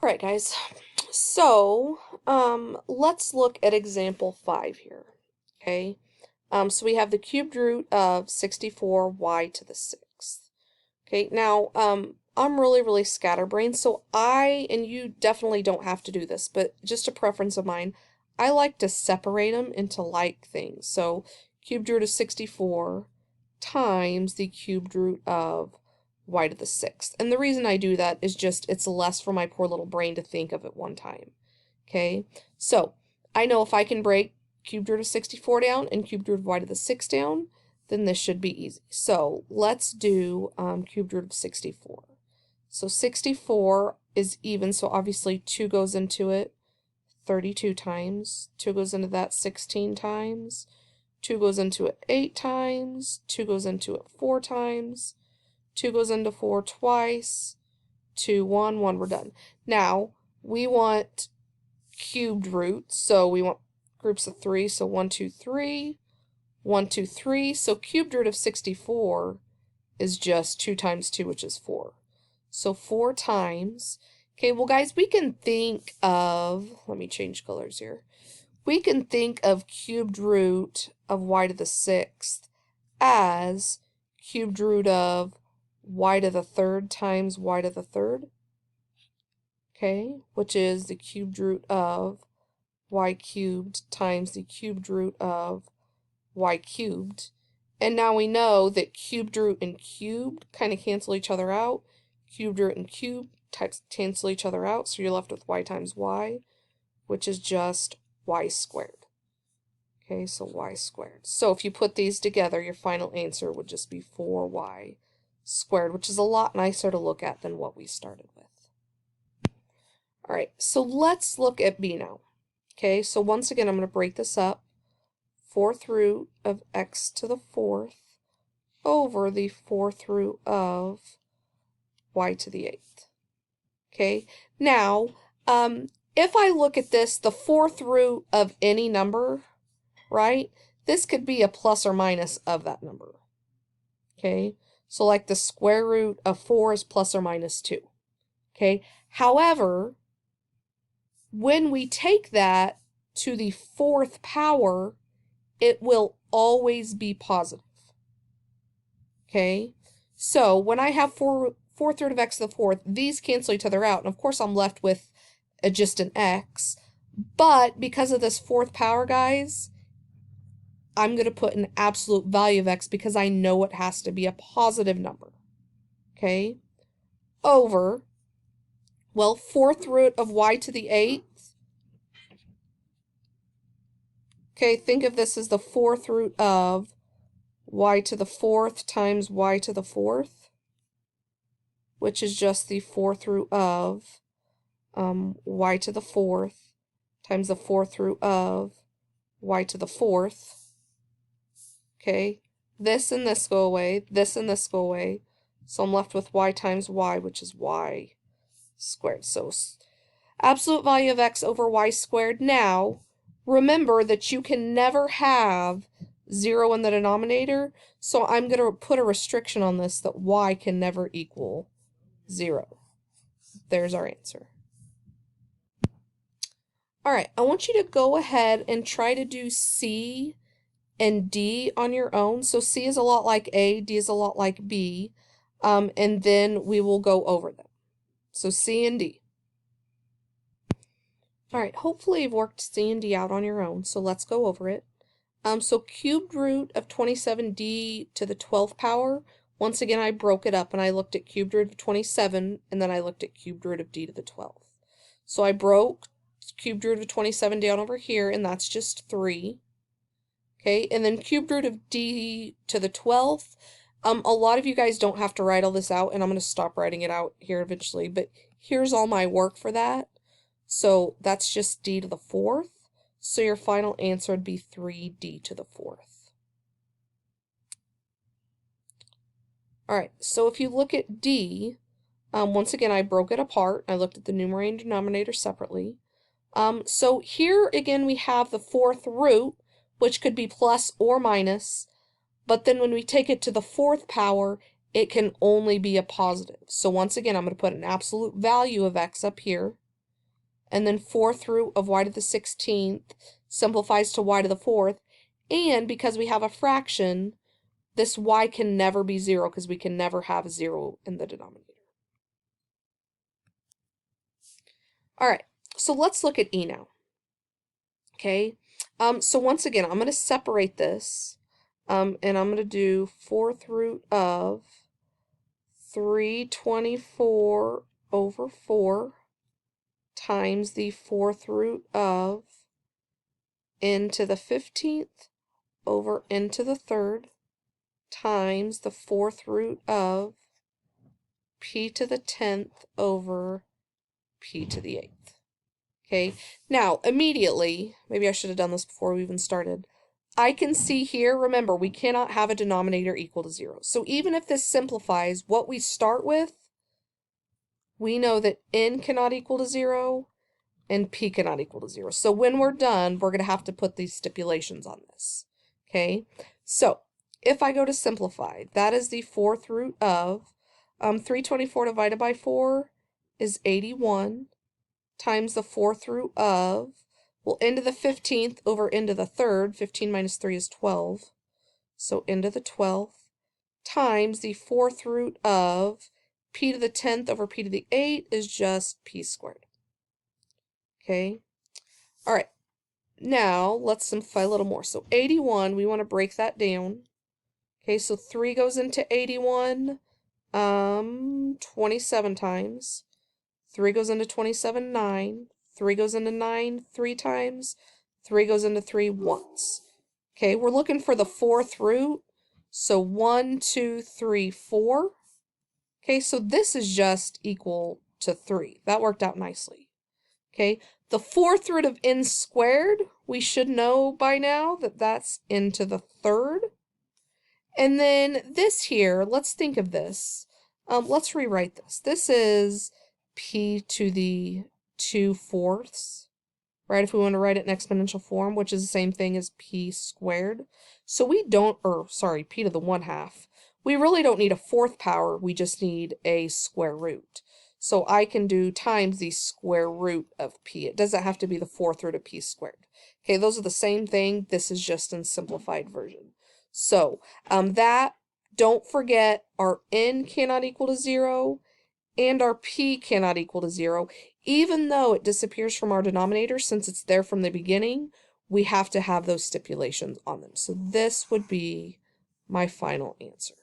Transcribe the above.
Alright guys, so let's look at example 5 here, okay? So we have the cubed root of 64y to the 6th. Okay, now I'm really scatterbrained, so and you definitely don't have to do this, but just a preference of mine, I like to separate them into like things. So cubed root of 64 times the cubed root of y to the 6th. And the reason I do that is just it's less for my poor little brain to think of at one time. Okay, so I know if I can break cubed root of 64 down and cubed root of y to the 6th down, then this should be easy. So let's do cubed root of 64. So 64 is even, so obviously 2 goes into it 32 times, 2 goes into that 16 times, 2 goes into it 8 times, 2 goes into it 4 times, 2 goes into 4 twice, 2, 1, 1, we're done. Now, we want cubed roots, so we want groups of 3, so 1, 2, 3, 1, 2, 3, so cubed root of 64 is just 2 times 2, which is 4. So 4 times, okay, well guys, we can think of, let me change colors here. We can think of cubed root of y to the 6th as cubed root of y to the 3rd times y to the 3rd, okay, which is the cubed root of y cubed times the cubed root of y cubed. And now we know that cubed root and cubed kind of cancel each other out. Cubed root and cubed cancel each other out, so you're left with y times y, which is just y squared. Okay, so y squared. So if you put these together, your final answer would just be 4y squared, which is a lot nicer to look at than what we started with. Alright, so let's look at b now. Okay, so once again, I'm going to break this up. 4th root of x to the 4th over the 4th root of y to the 8th. Okay, now, if I look at this, the 4th root of any number, right, this could be a plus or minus of that number. Okay, so like the square root of 4 is plus or minus 2. Okay, however, when we take that to the 4th power, it will always be positive. Okay, so when I have 4th root of x to the 4th, these cancel each other out, and of course I'm left with just an x, but because of this 4th power, guys, I'm going to put an absolute value of x because I know it has to be a positive number. Okay, over, well, 4th root of y to the 8th. Okay, think of this as the 4th root of y to the 4th times y to the 4th, which is just the 4th root of y to the 4th times the 4th root of y to the 4th. Okay, this and this go away, this and this go away, so I'm left with y times y, which is y squared. So absolute value of x over y squared. Now, remember that you can never have 0 in the denominator, so I'm going to put a restriction on this that y can never equal 0. There's our answer. Alright, I want you to go ahead and try to do C and D on your own. So C is a lot like A, D is a lot like B, and then we will go over them. So C and D. Alright, hopefully you've worked C and D out on your own, so let's go over it. So cubed root of 27d to the 12th power, once again I broke it up and I looked at cubed root of 27 and then I looked at cubed root of d to the 12th. So I broke cubed root of 27 down over here, and that's just 3. Okay, and then cubed root of d to the 12th. A lot of you guys don't have to write all this out, and I'm going to stop writing it out here eventually, but here's all my work for that. So that's just d to the 4th. So your final answer would be 3d to the 4th. Alright, so if you look at d, once again I broke it apart. I looked at the numerator and denominator separately. So here again we have the 4th root, which could be plus or minus, but then when we take it to the 4th power, it can only be a positive. So once again, I'm going to put an absolute value of x up here. and then 4th root of y to the 16th simplifies to y to the 4th, and because we have a fraction, this y can never be 0 because we can never have a 0 in the denominator. All right, so let's look at e now. Okay, so once again, I'm going to separate this, and I'm going to do 4th root of 324 over 4 times the 4th root of n to the 15th over n to the 3rd times the 4th root of p to the 10th over p to the 8th. Okay, now immediately, maybe I should have done this before we even started, I can see here, remember, we cannot have a denominator equal to 0. So even if this simplifies, what we start with, we know that n cannot equal to 0 and p cannot equal to 0. So when we're done, we're going to have to put these stipulations on this. Okay, so if I go to simplify, that is the 4th root of 324 divided by 4 is 81 times the 4th root of, well, n to the 15th over n to the 3rd, 15 minus 3 is 12, so n to the 12th, times the 4th root of p to the 10th over p to the 8 is just p squared. Okay, all right, now let's simplify a little more. So 81, we want to break that down. Okay, so 3 goes into 81 27 times. 3 goes into 27, 9. 3 goes into 9 3 times. 3 goes into 3 once. Okay, we're looking for the 4th root. So 1, 2, 3, 4. Okay, so this is just equal to 3. That worked out nicely. Okay, the 4th root of n squared, we should know by now that that's n to the 3rd. And then this here, let's think of this. Let's rewrite this. This is p to the 2/4, right? If we want to write it in exponential form, which is the same thing as p squared. So we don't, or sorry, p to the 1/2. We really don't need a 4th power, we just need a square root. So I can do times the square root of p. It doesn't have to be the 4th root of p squared. Okay, those are the same thing. This is just in simplified version. So don't forget, our n cannot equal to 0, and our p cannot equal to 0. Even though it disappears from our denominator, since it's there from the beginning, we have to have those stipulations on them. So this would be my final answer.